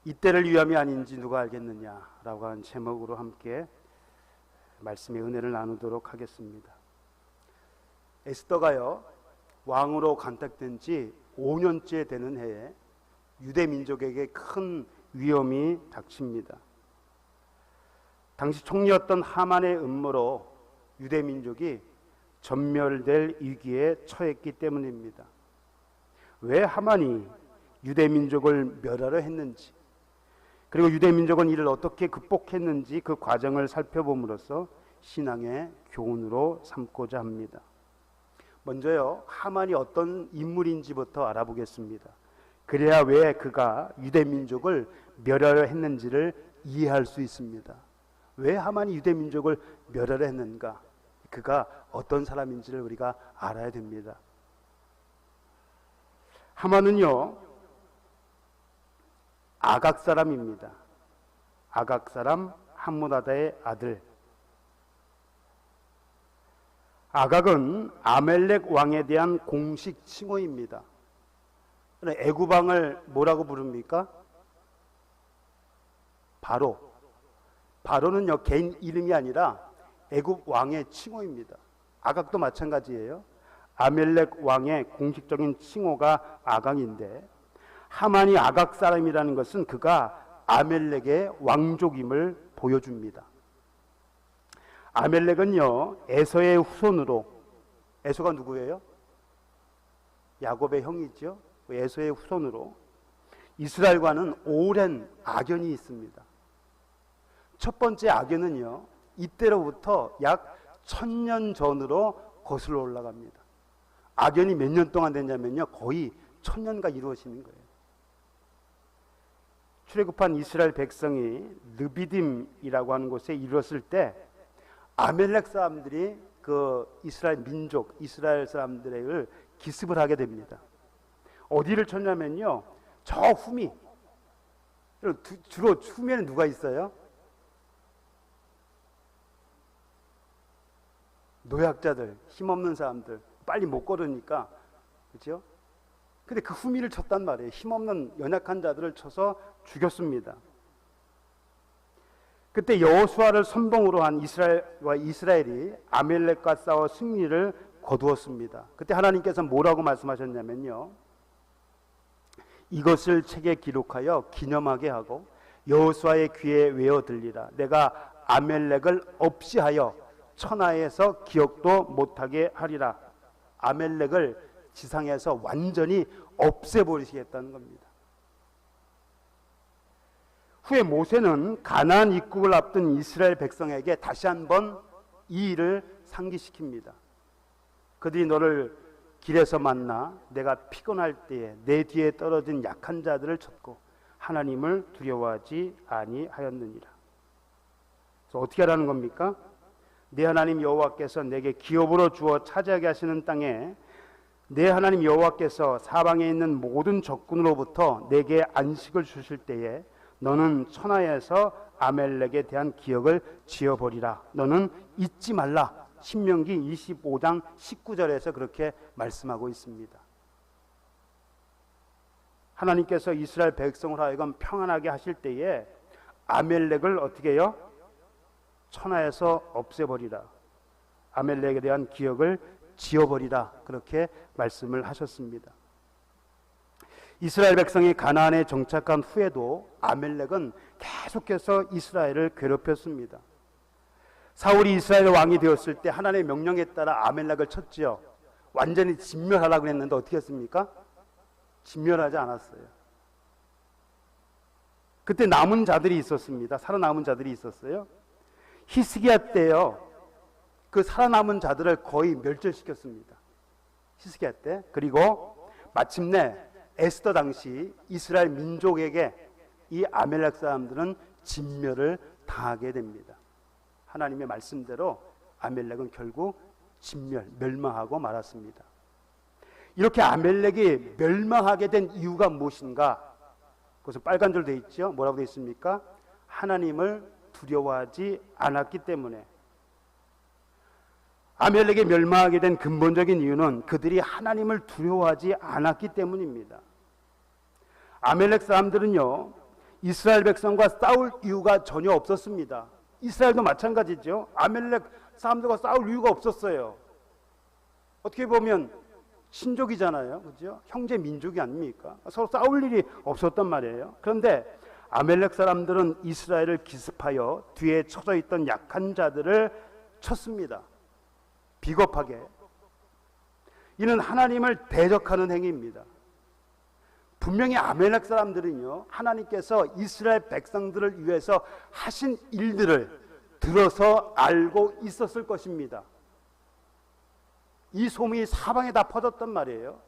이때를 위함이 아닌지 누가 알겠느냐라고 하는 제목으로 함께 말씀의 은혜를 나누도록 하겠습니다. 에스더가요, 왕으로 간택된 지 5년째 되는 해에 유대 민족에게 큰 위험이 닥칩니다. 당시 총리였던 하만의 음모로 유대 민족이 전멸될 위기에 처했기 때문입니다. 왜 하만이 유대 민족을 멸하려 했는지, 그리고 유대 민족은 이를 어떻게 극복했는지 그 과정을 살펴봄으로써 신앙의 교훈으로 삼고자 합니다. 먼저요, 하만이 어떤 인물인지부터 알아보겠습니다. 그래야 왜 그가 유대 민족을 멸하려 했는지를 이해할 수 있습니다. 왜 하만이 유대 민족을 멸하려 했는가? 그가 어떤 사람인지를 우리가 알아야 됩니다. 하만은요, 아각 사람입니다. 아각 사람 함므다다의 아들. 아각은 아멜렉 왕에 대한 공식 칭호입니다. 애굽 왕을 뭐라고 부릅니까? 바로. 바로는요, 개인 이름이 아니라 애굽 왕의 칭호입니다. 아각도 마찬가지예요. 아멜렉 왕의 공식적인 칭호가 아각인데, 하만이 아각 사람이라는 것은 그가 아멜렉의 왕족임을 보여줍니다. 아멜렉은요, 에서의 후손으로, 에서가 누구예요? 야곱의 형이죠. 에서의 후손으로 이스라엘과는 오랜 악연이 있습니다. 첫 번째 악연은요, 이때로부터 약 1000년 전으로 거슬러 올라갑니다. 악연이 몇 년 동안 됐냐면요, 거의 1000년간 이루어지는 거예요. 출애굽한 이스라엘 백성이 르비딤이라고 하는 곳에 이르렀을 때 아멜렉 사람들이 그 이스라엘 민족, 이스라엘 사람들을 기습을 하게 됩니다. 어디를 쳤냐면요, 저 후미. 주로 후미에는 누가 있어요? 노약자들, 힘없는 사람들, 빨리 못 걸으니까, 그렇죠? 근데 그 후미를 쳤단 말이에요. 힘없는 연약한 자들을 쳐서 죽였습니다. 그때 여호수아를 선봉으로 한 이스라엘이 아멜렉과 싸워 승리를 거두었습니다. 그때 하나님께서 뭐라고 말씀하셨냐면요, 이것을 책에 기록하여 기념하게 하고 여호수아의 귀에 외어 들리라. 내가 아멜렉을 없이 하여 천하에서 기억도 못하게 하리라. 아멜렉을 지상에서 완전히 없애버리시겠다는 겁니다. 후에 모세는 가나안 입국을 앞둔 이스라엘 백성에게 다시 한번 이 일을 상기시킵니다. 그들이 너를 길에서 만나 내가 피곤할 때에 내 뒤에 떨어진 약한 자들을 쳤고 하나님을 두려워하지 아니하였느니라. 그래서 어떻게 하라는 겁니까? 내 하나님 여호와께서 내게 기업으로 주어 차지하게 하시는 땅에 내 하나님 여호와께서 사방에 있는 모든 적군으로부터 내게 안식을 주실 때에 너는 천하에서 아멜렉에 대한 기억을 지어버리라. 너는 잊지 말라. 신명기 25장 19절에서 그렇게 말씀하고 있습니다. 하나님께서 이스라엘 백성을 하여금 평안하게 하실 때에 아멜렉을 어떻게 해요? 천하에서 없애버리라. 아멜렉에 대한 기억을 지어버리라. 그렇게 말씀을 하셨습니다. 이스라엘 백성이 가나안에 정착한 후에도 아멜렉은 계속해서 이스라엘을 괴롭혔습니다. 사울이 이스라엘 왕이 되었을 때 하나님의 명령에 따라 아멜렉을 쳤지요. 완전히 진멸하라고 했는데 어떻게 했습니까? 진멸하지 않았어요. 그때 남은 자들이 있었습니다. 살아남은 자들이 있었어요. 히스기야 때요, 그 살아남은 자들을 거의 멸절시켰습니다. 히스기야 때. 그리고 마침내 에스더 당시 이스라엘 민족에게 이 아멜렉 사람들은 진멸을 당하게 됩니다. 하나님의 말씀대로 아멜렉은 결국 멸망하고 말았습니다. 이렇게 아멜렉이 멸망하게 된 이유가 무엇인가? 그것은 빨간 줄 되어 있죠. 뭐라고 되어 있습니까? 하나님을 두려워하지 않았기 때문에. 아멜렉이 멸망하게 된 근본적인 이유는 그들이 하나님을 두려워하지 않았기 때문입니다. 아멜렉 사람들은요, 이스라엘 백성과 싸울 이유가 전혀 없었습니다. 이스라엘도 마찬가지죠. 아멜렉 사람들과 싸울 이유가 없었어요. 어떻게 보면 친족이잖아요. 그죠? 형제 민족이 아닙니까? 서로 싸울 일이 없었단 말이에요. 그런데 아멜렉 사람들은 이스라엘을 기습하여 뒤에 쳐져 있던 약한 자들을 쳤습니다. 비겁하게. 이는 하나님을 대적하는 행위입니다. 분명히 아멜렉 사람들은요, 하나님께서 이스라엘 백성들을 위해서 하신 일들을 들어서 알고 있었을 것입니다. 이 소문이 사방에 다 퍼졌단 말이에요.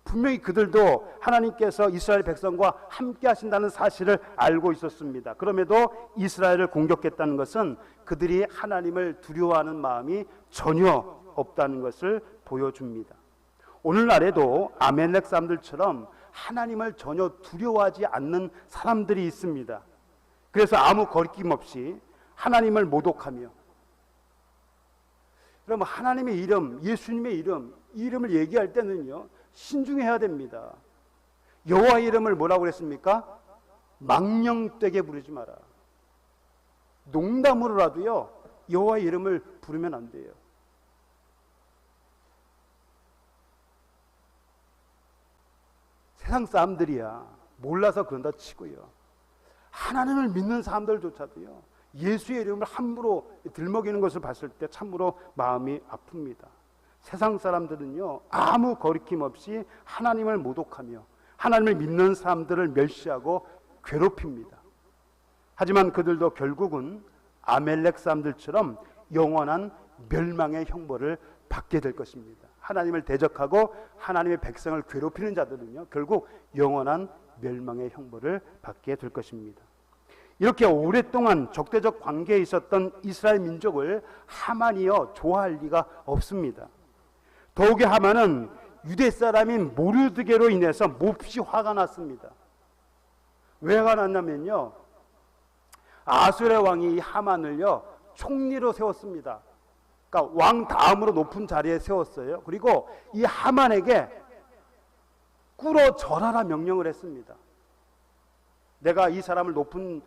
분명히 그들도 하나님께서 이스라엘 백성과 함께 하신다는 사실을 알고 있었습니다. 그럼에도 이스라엘을 공격했다는 것은 그들이 하나님을 두려워하는 마음이 전혀 없다는 것을 보여줍니다. 오늘날에도 아멜렉 사람들처럼 하나님을 전혀 두려워하지 않는 사람들이 있습니다. 그래서 아무 거리낌 없이 하나님을 모독하며, 그럼 하나님의 이름, 예수님의 이름, 이 이름을 얘기할 때는요, 신중해야 됩니다. 여호와의 이름을 뭐라고 그랬습니까? 망령되게 부르지 마라. 농담으로라도요, 여호와의 이름을 부르면 안 돼요. 세상 사람들이야 몰라서 그런다 치고요, 하나님을 믿는 사람들조차도요, 예수의 이름을 함부로 들먹이는 것을 봤을 때 참으로 마음이 아픕니다. 세상 사람들은요, 아무 거리낌 없이 하나님을 모독하며 하나님을 믿는 사람들을 멸시하고 괴롭힙니다. 하지만 그들도 결국은 아멜렉 사람들처럼 영원한 멸망의 형벌을 받게 될 것입니다. 하나님을 대적하고 하나님의 백성을 괴롭히는 자들은요, 결국 영원한 멸망의 형벌을 받게 될 것입니다. 이렇게 오랫동안 적대적 관계에 있었던 이스라엘 민족을 하만이요 좋아할 리가 없습니다. 더욱이 하만은 유대 사람인 모르드게로 인해서 몹시 화가 났습니다. 왜 화가 났냐면요, 아수르의 왕이 이 하만을요 총리로 세웠습니다. 그러니까 왕 다음으로 높은 자리에 세웠어요. 그리고 이 하만에게 꿇어 절하라 명령을 했습니다. 내가 이 사람을 높은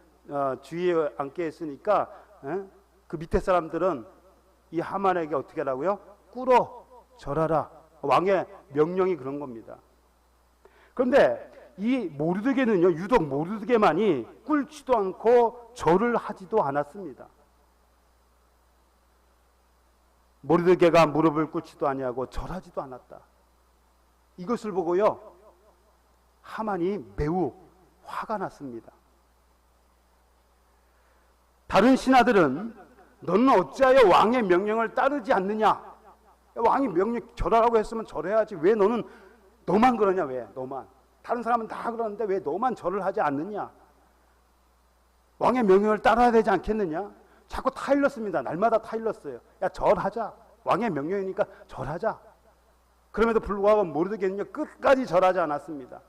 주위에 앉게 했으니까 그 밑에 사람들은 이 하만에게 어떻게 하라고요? 꿇어 절하라. 왕의 명령이 그런 겁니다. 그런데 이 모르드게는요, 유독 모르드게만이 꿇지도 않고 절을 하지도 않았습니다. 모르드게가 무릎을 꿇지도 아니하고 절하지도 않았다. 이것을 보고요, 하만이 매우 화가 났습니다. 다른 신하들은 너는 어찌하여 왕의 명령을 따르지 않느냐? 왕이 명령 절하라고 했으면 절해야지. 왜 너만 그러냐? 왜 너만? 다른 사람은 다 그러는데 왜 너만 절을 하지 않느냐? 왕의 명령을 따라야 되지 않겠느냐? 자꾸 타일렀습니다. 날마다 타일렀어요. 야, 절하자. 왕의 명령이니까 절하자. 그럼에도 불구하고 모르드게는요, 끝까지 절하지 않았습니다.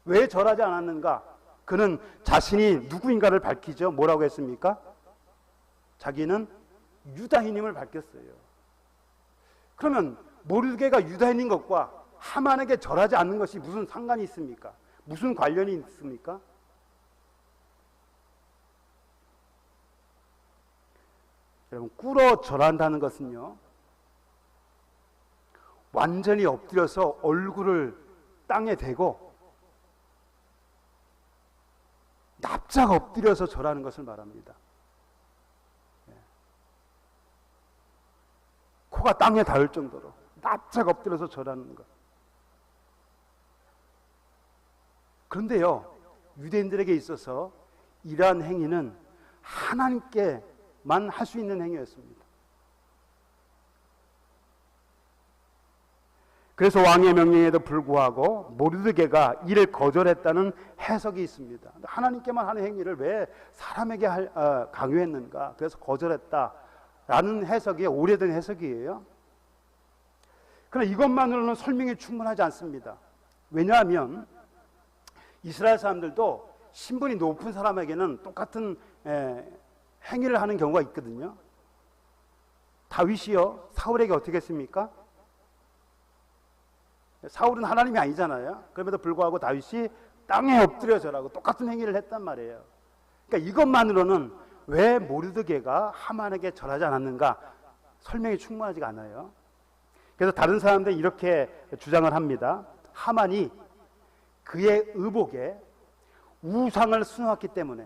왜 절하지 않았는가? 그는 자신이 누구인가를 밝히죠. 뭐라고 했습니까? 자기는 유다인임을 밝혔어요. 그러면 모르드게가 유다인인 것과 하만에게 절하지 않는 것이 무슨 상관이 있습니까? 무슨 관련이 있습니까? 여러분, 꿇어 절한다는 것은요, 완전히 엎드려서 얼굴을 땅에 대고 납작 엎드려서 절하는 것을 말합니다. 코가 땅에 닿을 정도로 납작 엎드려서 절하는 것. 그런데요, 유대인들에게 있어서 이러한 행위는 하나님께만 할 수 있는 행위였습니다. 그래서 왕의 명령에도 불구하고 모르드게가 이를 거절했다는 해석이 있습니다. 하나님께만 하는 행위를 왜 사람에게 강요했는가? 그래서 거절했다라는 해석이 오래된 해석이에요. 그러나 이것만으로는 설명이 충분하지 않습니다. 왜냐하면 이스라엘 사람들도 신분이 높은 사람에게는 똑같은 행위를 하는 경우가 있거든요. 다윗이요, 사울에게 어떻게 했습니까? 사울은 하나님이 아니잖아요. 그럼에도 불구하고 다윗이 땅에 엎드려 절하고 똑같은 행위를 했단 말이에요. 그러니까 이것만으로는 왜 모르드게가 하만에게 절하지 않았는가 설명이 충분하지가 않아요. 그래서 다른 사람들이 이렇게 주장을 합니다. 하만이 그의 의복에 우상을 수놓았기 때문에,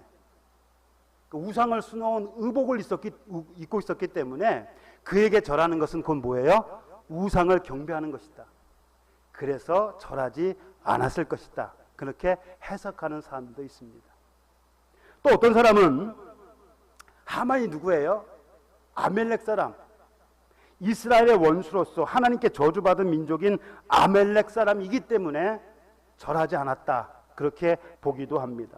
그 우상을 수놓은 의복을 입고 있었기 때문에 그에게 절하는 것은 그건 뭐예요? 우상을 경배하는 것이다. 그래서 절하지 않았을 것이다. 그렇게 해석하는 사람들도 있습니다. 또 어떤 사람은 하만이 누구예요? 아멜렉 사람, 이스라엘의 원수로서 하나님께 저주받은 민족인 아멜렉 사람이기 때문에 절하지 않았다. 그렇게 보기도 합니다.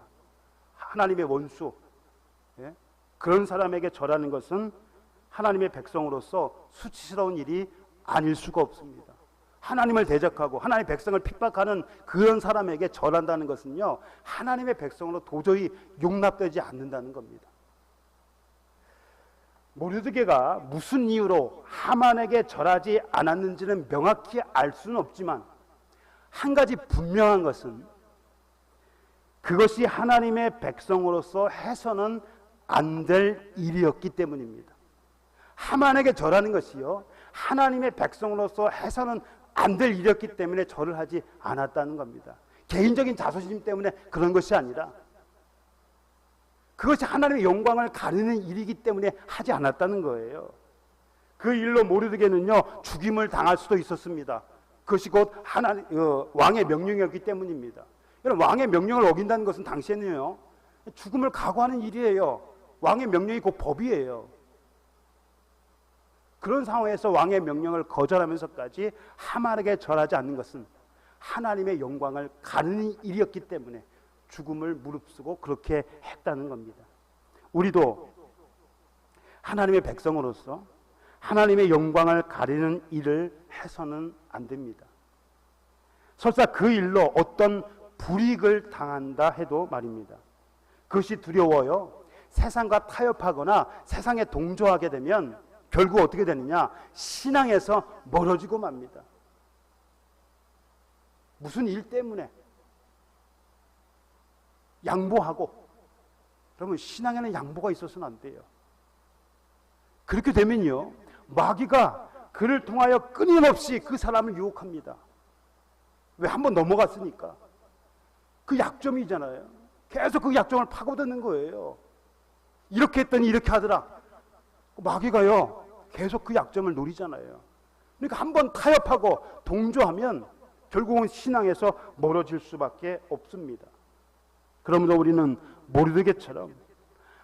하나님의 원수, 그런 사람에게 절하는 것은 하나님의 백성으로서 수치스러운 일이 아닐 수가 없습니다. 하나님을 대적하고 하나님의 백성을 핍박하는 그런 사람에게 절한다는 것은요, 하나님의 백성으로 도저히 용납되지 않는다는 겁니다. 모르드게가 무슨 이유로 하만에게 절하지 않았는지는 명확히 알 수는 없지만 한 가지 분명한 것은 그것이 하나님의 백성으로서 해서는 안 될 일이었기 때문입니다. 하만에게 절하는 것이요, 하나님의 백성으로서 해서는 안 될 일이었기 때문에 절을 하지 않았다는 겁니다. 개인적인 자존심 때문에 그런 것이 아니라 그것이 하나님의 영광을 가리는 일이기 때문에 하지 않았다는 거예요. 그 일로 모르드게는요, 죽임을 당할 수도 있었습니다. 그것이 곧 왕의 명령이었기 때문입니다. 왕의 명령을 어긴다는 것은 당시에는요, 죽음을 각오하는 일이에요. 왕의 명령이 곧 법이에요. 그런 상황에서 왕의 명령을 거절하면서까지 하만에게 절하지 않는 것은 하나님의 영광을 가리는 일이었기 때문에 죽음을 무릅쓰고 그렇게 했다는 겁니다. 우리도 하나님의 백성으로서 하나님의 영광을 가리는 일을 해서는 안 됩니다. 설사 그 일로 어떤 불이익을 당한다 해도 말입니다. 그것이 두려워요. 세상과 타협하거나 세상에 동조하게 되면 결국 어떻게 되느냐? 신앙에서 멀어지고 맙니다. 무슨 일 때문에 양보하고, 그러면 신앙에는 양보가 있어서는 안 돼요. 그렇게 되면요, 마귀가 그를 통하여 끊임없이 그 사람을 유혹합니다. 왜? 한번 넘어갔으니까. 그 약점이잖아요. 계속 그 약점을 파고드는 거예요. 이렇게 했더니 이렇게 하더라. 마귀가요, 계속 그 약점을 노리잖아요. 그러니까 한번 타협하고 동조하면 결국은 신앙에서 멀어질 수밖에 없습니다. 그러므로 우리는 모르드게처럼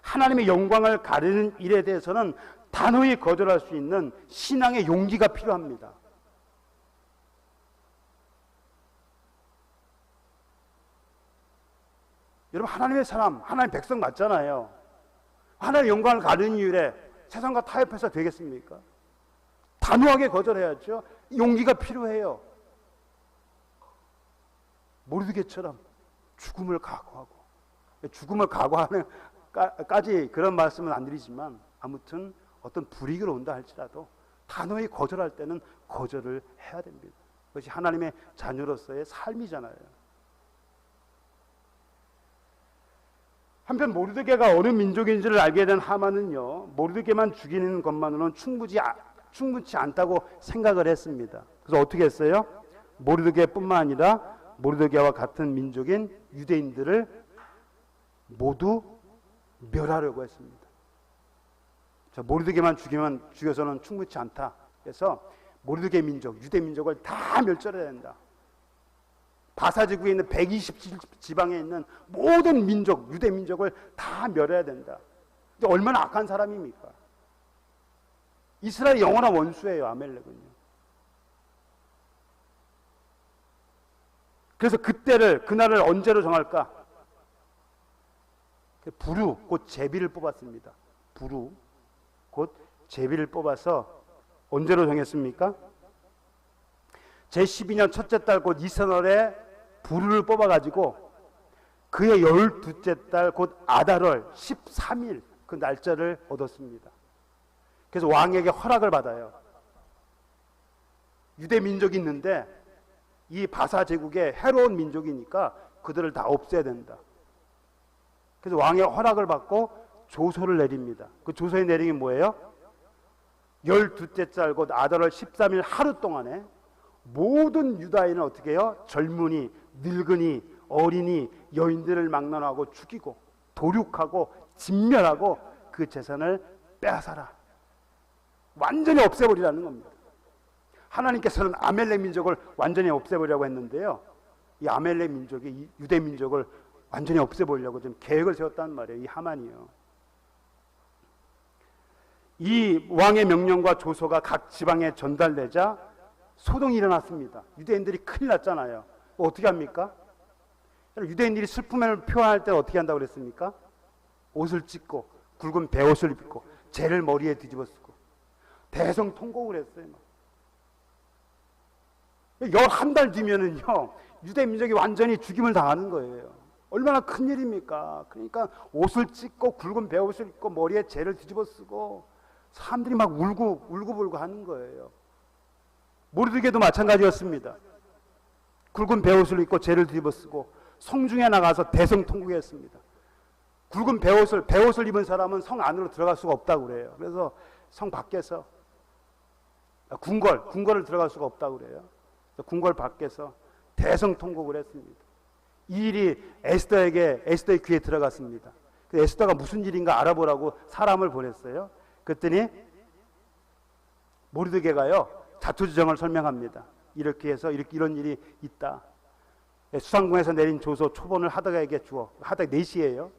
하나님의 영광을 가리는 일에 대해서는 단호히 거절할 수 있는 신앙의 용기가 필요합니다. 여러분, 하나님의 사람, 하나님의 백성 맞잖아요. 하나님의 영광을 가리는 일에 세상과 타협해서 되겠습니까? 단호하게 거절해야죠. 용기가 필요해요. 모르드게처럼 죽음을 각오하고, 죽음을 각오하는 까지 그런 말씀은 안 드리지만 아무튼 어떤 불이익을 온다 할지라도 단호히 거절할 때는 거절을 해야 됩니다. 그것이 하나님의 자녀로서의 삶이잖아요. 한편 모르드게가 어느 민족인지를 알게 된 하만은요, 모르드게만 죽이는 것만으로는 충분치 않다고 생각을 했습니다. 그래서 어떻게 했어요? 모르드게뿐만 아니라 모르드게와 같은 민족인 유대인들을 모두 멸하려고 했습니다. 모르드게만 죽여서는 충분치 않다. 그래서 모르드게 민족, 유대 민족을 다 멸절해야 된다. 바사지구에 있는 120지방에 있는 모든 민족, 유대 민족을 다 멸해야 된다. 얼마나 악한 사람입니까? 이스라엘의 영원한 원수예요, 아멜렉은요. 그래서 그날을 언제로 정할까? 부루, 곧 제비를 뽑았습니다. 부루, 곧 제비를 뽑아서 언제로 정했습니까? 제12년 첫째 달 곧 이스날에 부루를 뽑아가지고 그의 12째 달 곧 아달월 13일 그 날짜를 얻었습니다. 그래서 왕에게 허락을 받아요. 유대 민족이 있는데 이 바사 제국의 해로운 민족이니까 그들을 다 없애야 된다. 그래서 왕의 허락을 받고 조서를 내립니다. 그 조서에 내린 게 뭐예요? 12째 달 곧 아달월 13일 하루 동안에 모든 유다인은 어떻게 해요? 젊은이, 늙은이, 어린이, 여인들을 막론하고 죽이고 도륙하고 진멸하고 그 재산을 빼앗아라. 완전히 없애버리라는 겁니다. 하나님께서는 아멜렉 민족을 완전히 없애버리려고 했는데요. 이 아멜렉 민족이 이 유대 민족을 완전히 없애버리려고 좀 계획을 세웠단 말이에요. 이 하만이요. 이 왕의 명령과 조서가 각 지방에 전달되자 소동이 일어났습니다. 유대인들이 큰일 났잖아요. 어떻게 합니까? 유대인들이 슬픔을 표현할 때 어떻게 한다고 그랬습니까? 옷을 찢고 굵은 베옷을 입고 재를 머리에 뒤집어 쓰고 대성통곡을 했어요. 11달 뒤면은요 유대 민족이 완전히 죽임을 당하는 거예요. 얼마나 큰 일입니까? 그러니까 옷을 찢고 굵은 베옷을 입고 머리에 재를 뒤집어 쓰고 사람들이 막 울고불고 하는 거예요. 모르드게도 마찬가지였습니다. 굵은 베옷을 입고 재를 뒤집어 쓰고 성중에 나가서 대성통곡했습니다. 굵은 베옷을 입은 사람은 성 안으로 들어갈 수가 없다고 그래요. 그래서 성 밖에서 궁궐을 들어갈 수가 없다고 그래요. 궁궐 밖에서 대성통곡을 했습니다. 이 일이 에스더의 귀에 들어갔습니다. 에스더가 무슨 일인가 알아보라고 사람을 보냈어요. 그랬더니 모르드게가요 자초지정을 설명합니다. 이렇게 해서 이런 일이 있다. 수상궁에서 내린 조서 초본을 하닥에게 주어. 하닥 4시예요.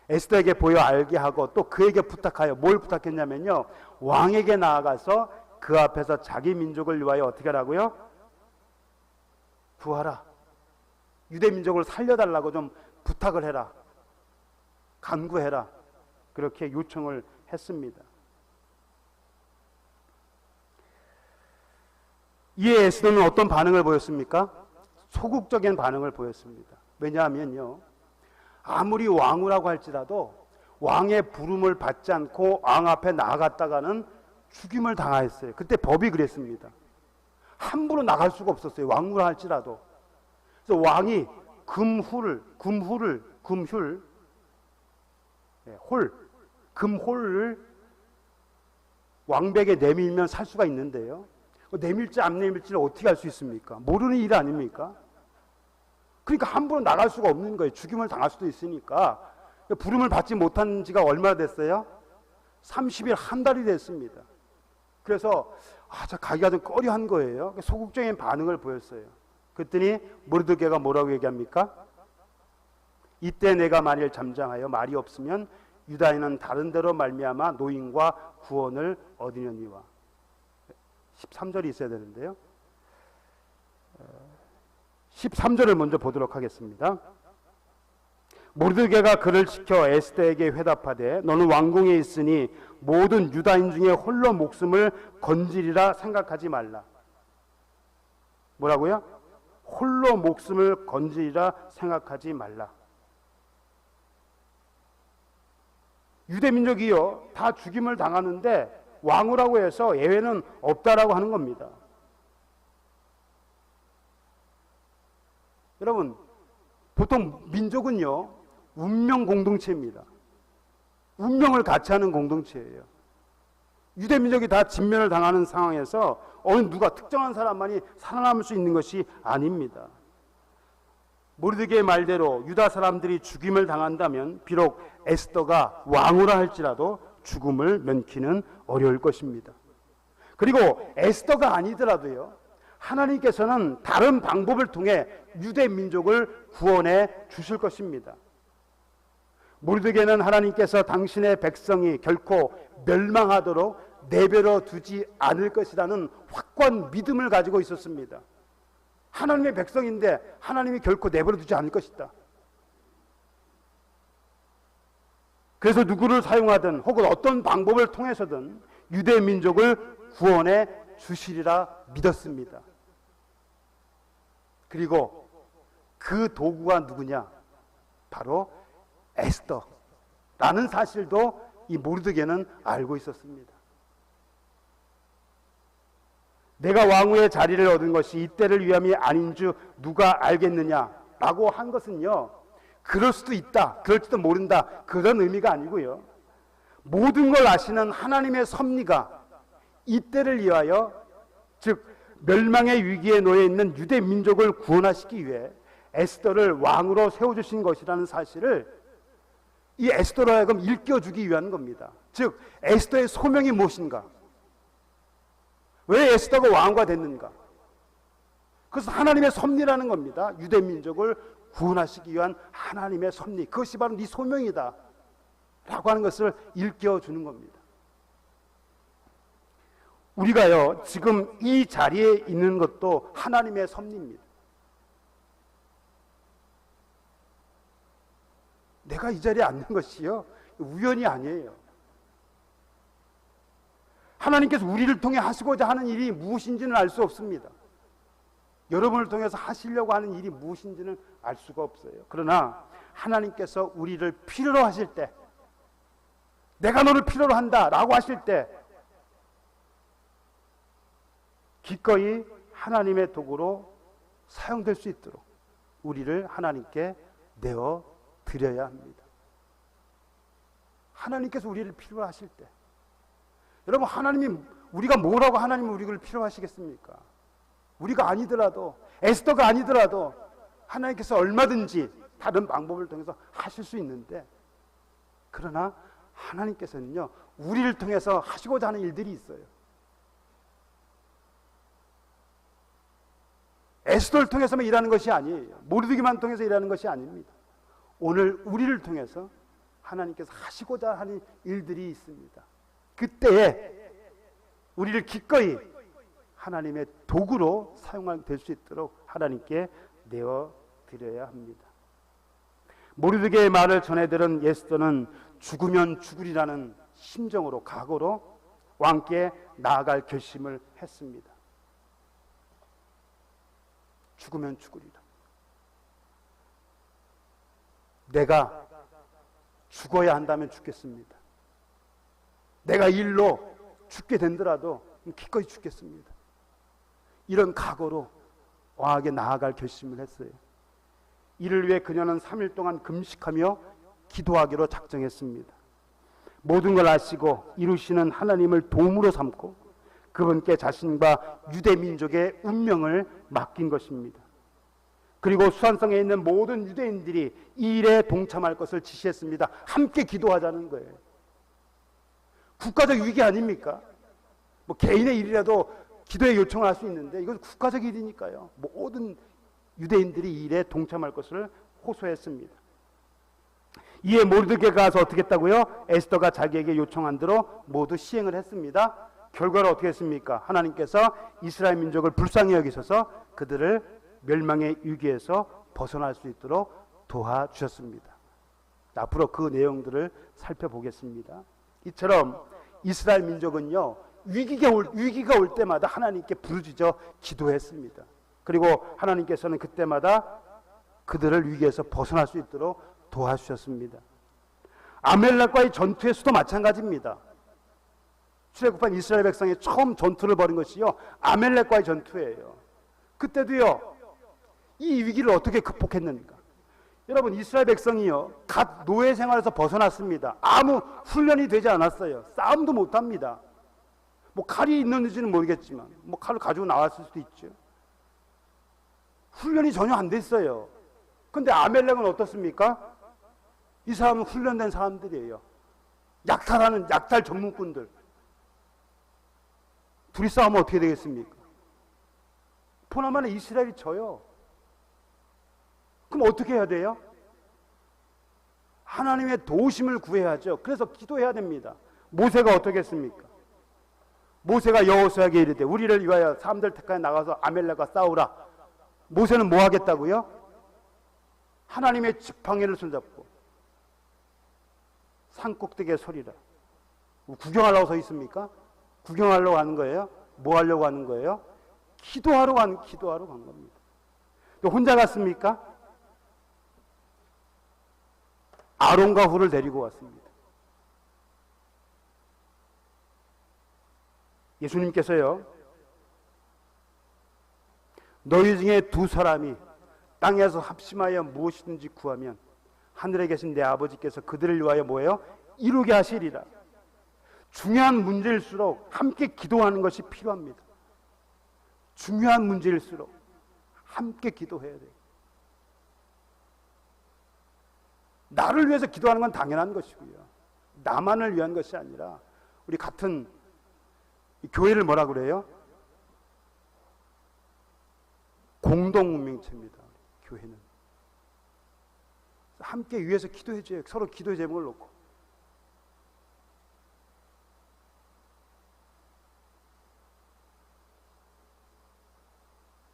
에스더에게 보여 알게 하고 또 그에게 부탁하여 뭘 부탁했냐면요. 왕에게 나아가서 그 앞에서 자기 민족을 위하여 어떻게 하라고요? 구하라. 유대 민족을 살려달라고 좀 부탁을 해라. 간구해라. 그렇게 요청을 했습니다. 이에 에스더는 어떤 반응을 보였습니까? 소극적인 반응을 보였습니다. 왜냐하면요, 아무리 왕후라고 할지라도 왕의 부름을 받지 않고 왕 앞에 나아갔다가는 죽임을 당하였어요. 그때 법이 그랬습니다. 함부로 나갈 수가 없었어요. 왕후라 할지라도. 그래서 왕이 금홀을 왕백에 내밀면 살 수가 있는데요. 내밀지 안 내밀지를 어떻게 할 수 있습니까? 모르는 일 아닙니까? 그러니까 함부로 나갈 수가 없는 거예요. 죽임을 당할 수도 있으니까. 부름을 받지 못한 지가 얼마나 됐어요? 30일, 한 달이 됐습니다. 그래서 가기가 좀 꺼려한 거예요. 소극적인 반응을 보였어요. 그랬더니 모르드게가 뭐라고 얘기합니까? 이때 내가 만일 잠잠하여 말이 없으면 유다인은 다른 데로 말미암아 노임과 구원을 얻으려니와. 13절이 있어야 되는데요. 13절을 먼저 보도록 하겠습니다. 모르드게가 그를 시켜 에스더에게 회답하되 너는 왕궁에 있으니 모든 유다인 중에 홀로 목숨을 건지리라 생각하지 말라. 뭐라고요? 홀로 목숨을 건지리라 생각하지 말라. 유대 민족이요 다 죽임을 당하는데 왕후라고 해서 예외는 없다라고 하는 겁니다. 여러분, 보통 민족은요 운명 공동체입니다. 운명을 같이 하는 공동체예요. 유대 민족이 다 진멸을 당하는 상황에서 어느 누가 특정한 사람만이 살아남을 수 있는 것이 아닙니다. 모르드게의 말대로 유다 사람들이 죽임을 당한다면 비록 에스더가 왕후라 할지라도 죽음을 면키는 어려울 것입니다. 그리고 에스더가 아니더라도요 하나님께서는 다른 방법을 통해 유대 민족을 구원해 주실 것입니다. 모르드게는 하나님께서 당신의 백성이 결코 멸망하도록 내버려 두지 않을 것이라는 확고한 믿음을 가지고 있었습니다. 하나님의 백성인데 하나님이 결코 내버려 두지 않을 것이다. 그래서 누구를 사용하든 혹은 어떤 방법을 통해서든 유대 민족을 구원해 주시리라 믿었습니다. 그리고 그 도구가 누구냐? 바로 에스더라는 사실도 이 모르드게는 알고 있었습니다. 내가 왕후의 자리를 얻은 것이 이때를 위함이 아닌 줄 누가 알겠느냐? 라고 한 것은요, 그럴 수도 있다, 그럴지도 모른다, 그런 의미가 아니고요, 모든 걸 아시는 하나님의 섭리가 이때를 위하여, 즉 멸망의 위기에 놓여 있는 유대 민족을 구원하시기 위해 에스더를 왕으로 세워주신 것이라는 사실을 이 에스더로 하여금 일깨워주기 위한 겁니다. 즉 에스더의 소명이 무엇인가, 왜 에스더가 왕과 됐는가, 그것은 하나님의 섭리라는 겁니다. 유대 민족을 구원하시기 위한 하나님의 섭리, 그것이 바로 네 소명이다 라고 하는 것을 일깨워주는 겁니다. 우리가요 지금 이 자리에 있는 것도 하나님의 섭리입니다. 내가 이 자리에 앉는 것이요 우연이 아니에요. 하나님께서 우리를 통해 하시고자 하는 일이 무엇인지는 알 수 없습니다. 여러분을 통해서 하시려고 하는 일이 무엇인지는 알 수가 없어요. 그러나 하나님께서 우리를 필요로 하실 때, 내가 너를 필요로 한다 라고 하실 때 기꺼이 하나님의 도구로 사용될 수 있도록 우리를 하나님께 내어 드려야 합니다. 하나님께서 우리를 필요로 하실 때, 여러분, 하나님이 우리가 뭐라고 하나님이 우리를 필요로 하시겠습니까? 우리가 아니더라도, 에스더가 아니더라도 하나님께서 얼마든지 다른 방법을 통해서 하실 수 있는데, 그러나 하나님께서는요 우리를 통해서 하시고자 하는 일들이 있어요. 에스더를 통해서만 일하는 것이 아니에요. 모르드기만 통해서 일하는 것이 아닙니다. 오늘 우리를 통해서 하나님께서 하시고자 하는 일들이 있습니다. 그때에 우리를 기꺼이 하나님의 도구로 사용될 수 있도록 하나님께 내어 드려야 합니다. 모르드게의 말을 전해들은 에스더는 죽으면 죽으리라는 심정으로, 각오로 왕께 나아갈 결심을 했습니다. 죽으면 죽으리라. 내가 죽어야 한다면 죽겠습니다. 내가 일로 죽게 된더라도 기꺼이 죽겠습니다. 이런 각오로 왕에게 나아갈 결심을 했어요. 이를 위해 그녀는 3일 동안 금식하며 기도하기로 작정했습니다. 모든 걸 아시고 이루시는 하나님을 도움으로 삼고 그분께 자신과 유대 민족의 운명을 맡긴 것입니다. 그리고 수산성에 있는 모든 유대인들이 이 일에 동참할 것을 지시했습니다. 함께 기도하자는 거예요. 국가적 위기 아닙니까? 뭐 개인의 일이라도 기도에 요청을 할 수 있는데 이건 국가적 일이니까요. 모든 유대인들이 이 일에 동참할 것을 호소했습니다. 이에 모르드게가 가서 어떻게 했다고요? 에스더가 자기에게 요청한 대로 모두 시행을 했습니다. 결과로 어떻게 했습니까? 하나님께서 이스라엘 민족을 불쌍히 여기셔서 그들을 멸망의 위기에서 벗어날 수 있도록 도와주셨습니다. 앞으로 그 내용들을 살펴보겠습니다. 이처럼 이스라엘 민족은요 위기가 올 때마다 하나님께 부르짖어 기도했습니다. 그리고 하나님께서는 그때마다 그들을 위기에서 벗어날 수 있도록 도와주셨습니다. 아멜렉과의 전투에서도 마찬가지입니다. 출애굽한 이스라엘 백성이 처음 전투를 벌인 것이요 아멜렉과의 전투예요. 그때도요 이 위기를 어떻게 극복했는가? 여러분, 이스라엘 백성이요 갓 노예 생활에서 벗어났습니다. 아무 훈련이 되지 않았어요. 싸움도 못합니다. 뭐 칼이 있는지는 모르겠지만 뭐 칼을 가지고 나왔을 수도 있죠. 훈련이 전혀 안 됐어요. 근데 아멜렉은 어떻습니까? 이 사람은 훈련된 사람들이에요. 약탈하는 약탈 전문꾼들. 둘이 싸우면 어떻게 되겠습니까? 보나마나 이스라엘이 져요. 그럼 어떻게 해야 돼요? 하나님의 도우심을 구해야죠. 그래서 기도해야 됩니다. 모세가 어떻게 했습니까? 모세가 여호수아에게 이르되 우리를 위하여 사람들 택하여 나가서 아멜렉과 싸우라. 모세는 뭐 하겠다고요? 하나님의 지팡이를 손잡고 산꼭대기에 서리라. 구경하려고 서 있습니까? 구경하려고 하는 거예요? 뭐 하려고 하는 거예요? 기도하러 간 겁니다. 혼자 갔습니까? 아론과 훌을 데리고 왔습니다. 예수님께서요 너희 중에 두 사람이 땅에서 합심하여 무엇이든지 구하면 하늘에 계신 내 아버지께서 그들을 위하여 뭐예요? 이루게 하시리라. 중요한 문제일수록 함께 기도하는 것이 필요합니다. 중요한 문제일수록 함께 기도해야 돼요. 나를 위해서 기도하는 건 당연한 것이고요. 나만을 위한 것이 아니라 우리 같은 교회를 뭐라 그래요? 공동운명체입니다. 교회는 함께 위해서 기도해줘요. 서로 기도의 제목을 놓고.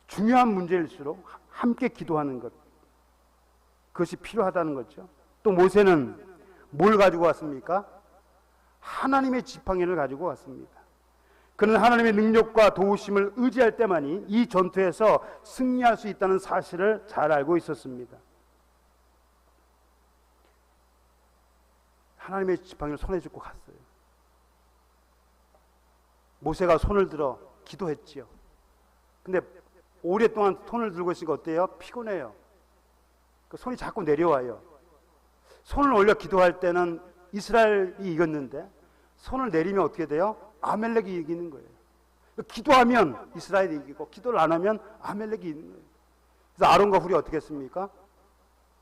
중요한 문제일수록 함께 기도하는 것, 그것이 필요하다는 거죠. 또 모세는 뭘 가지고 왔습니까? 하나님의 지팡이를 가지고 왔습니다. 그는 하나님의 능력과 도우심을 의지할 때만이 이 전투에서 승리할 수 있다는 사실을 잘 알고 있었습니다. 하나님의 지팡이를 손에 쥐고 갔어요. 모세가 손을 들어 기도했지요. 근데 오랫동안 손을 들고 있으니까 어때요? 피곤해요. 그 손이 자꾸 내려와요. 손을 올려 기도할 때는 이스라엘이 이겼는데 손을 내리면 어떻게 돼요? 아멜렉이 이기는 거예요. 기도하면 이스라엘이 이기고 기도를 안 하면 아멜렉이 이기는 거예요. 그래서 아론과 훌이 어떻게 했습니까?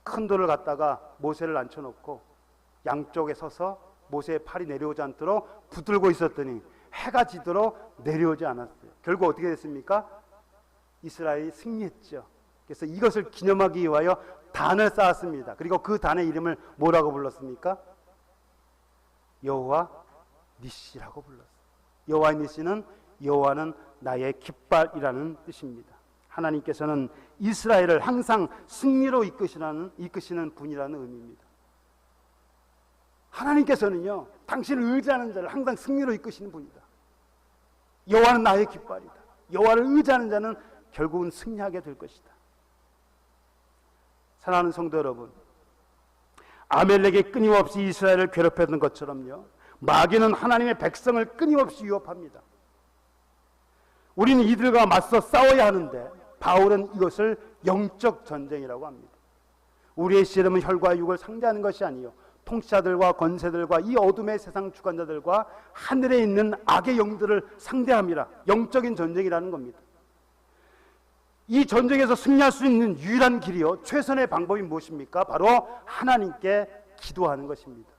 큰 돌을 갖다가 모세를 앉혀놓고 양쪽에 서서 모세의 팔이 내려오지 않도록 붙들고 있었더니 해가 지도록 내려오지 않았어요. 결국 어떻게 됐습니까? 이스라엘이 승리했죠. 그래서 이것을 기념하기 위하여 단을 쌓았습니다. 그리고 그 단의 이름을 뭐라고 불렀습니까? 여호와 니시라고 불렀어요. 여호와 니시는 여호와는 나의 깃발이라는 뜻입니다. 하나님께서는 이스라엘을 항상 승리로 이끄시는 분이라는 의미입니다. 하나님께서는요, 당신을 의지하는 자를 항상 승리로 이끄시는 분이다. 여호와는 나의 깃발이다. 여호와를 의지하는 자는 결국은 승리하게 될 것이다. 사랑하는 성도 여러분, 아멜렉이 끊임없이 이스라엘을 괴롭혔던 것처럼요, 마귀는 하나님의 백성을 끊임없이 위협합니다. 우리는 이들과 맞서 싸워야 하는데 바울은 이것을 영적 전쟁이라고 합니다. 우리의 씨름은 혈과 육을 상대하는 것이 아니요 통치자들과 권세들과 이 어둠의 세상 주관자들과 하늘에 있는 악의 영들을 상대함이라. 영적인 전쟁이라는 겁니다. 이 전쟁에서 승리할 수 있는 유일한 길이요, 최선의 방법이 무엇입니까? 바로 하나님께 기도하는 것입니다.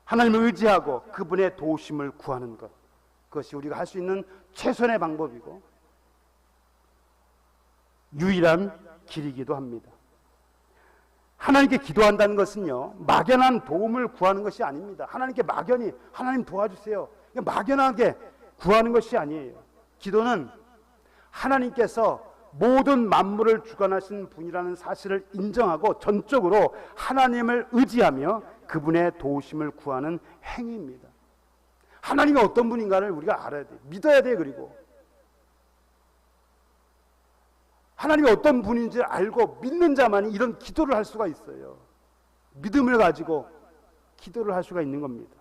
하나님을 의지하고 그분의 도우심을 구하는 것, 그것이 우리가 할 수 있는 최선의 방법이고 유일한 길이기도 합니다. 하나님께 기도한다는 것은요, 막연한 도움을 구하는 것이 아닙니다. 하나님께 막연히 하나님 도와주세요, 막연하게 구하는 것이 아니에요. 기도는 하나님께서 모든 만물을 주관하신 분이라는 사실을 인정하고 전적으로 하나님을 의지하며 그분의 도우심을 구하는 행위입니다. 하나님이 어떤 분인가를 우리가 알아야 돼요. 믿어야 돼요. 그리고 하나님이 어떤 분인지 알고 믿는 자만이 이런 기도를 할 수가 있어요. 믿음을 가지고 기도를 할 수가 있는 겁니다.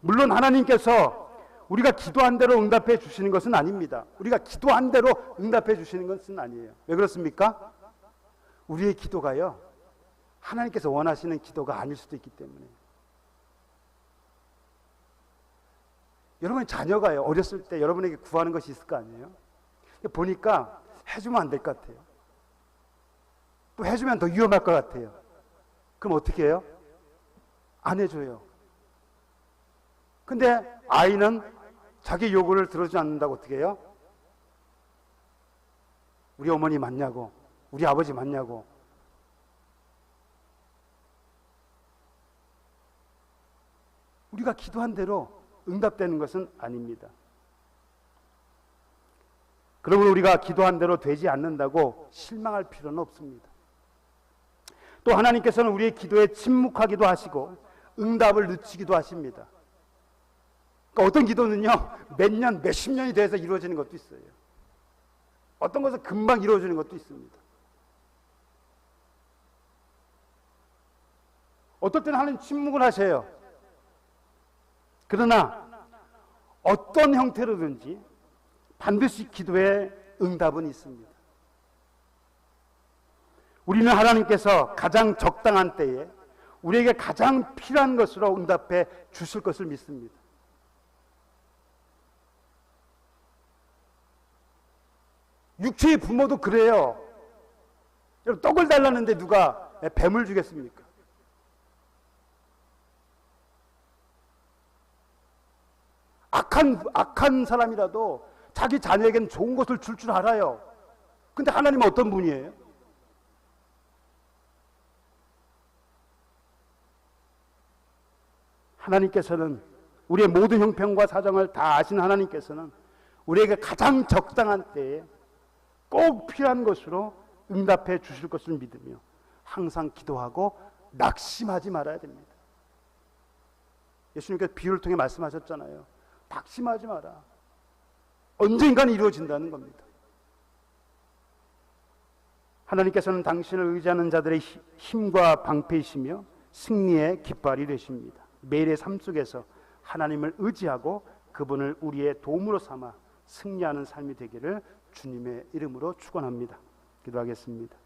물론 하나님께서 우리가 기도한 대로 응답해 주시는 것은 아닙니다. 우리가 기도한 대로 응답해 주시는 것은 아니에요. 왜 그렇습니까? 우리의 기도가요, 하나님께서 원하시는 기도가 아닐 수도 있기 때문에. 여러분의 자녀가요, 어렸을 때 여러분에게 구하는 것이 있을 거 아니에요? 보니까 해주면 안 될 것 같아요. 또 해주면 더 위험할 것 같아요. 그럼 어떻게 해요? 안 해줘요. 근데 아이는 자기 요구를 들어주지 않는다고 어떻게 해요? 우리 어머니 맞냐고, 우리 아버지 맞냐고. 우리가 기도한 대로 응답되는 것은 아닙니다. 그러므로 우리가 기도한 대로 되지 않는다고 실망할 필요는 없습니다. 또 하나님께서는 우리의 기도에 침묵하기도 하시고 응답을 늦추기도 하십니다. 그러니까 어떤 기도는요, 몇 년, 몇십 년이 돼서 이루어지는 것도 있어요. 어떤 것은 금방 이루어지는 것도 있습니다. 어떨 때는 하나님 침묵을 하셔요. 그러나 어떤 형태로든지 반드시 기도에 응답은 있습니다. 우리는 하나님께서 가장 적당한 때에 우리에게 가장 필요한 것으로 응답해 주실 것을 믿습니다. 육체의 부모도 그래요. 여러분, 떡을 달라는데 누가 뱀을 주겠습니까? 악한 사람이라도 자기 자녀에게는 좋은 것을 줄 줄 알아요. 근데 하나님은 어떤 분이에요? 하나님께서는, 우리의 모든 형편과 사정을 다 아신 하나님께서는 우리에게 가장 적당한 때에 꼭 필요한 것으로 응답해 주실 것을 믿으며 항상 기도하고 낙심하지 말아야 됩니다. 예수님께서 비유를 통해 말씀하셨잖아요. 낙심하지 마라. 언젠간 이루어진다는 겁니다. 하나님께서는 당신을 의지하는 자들의 힘과 방패이시며 승리의 깃발이 되십니다. 매일의 삶 속에서 하나님을 의지하고 그분을 우리의 도움으로 삼아 승리하는 삶이 되기를 주님의 이름으로 축원합니다. 기도하겠습니다.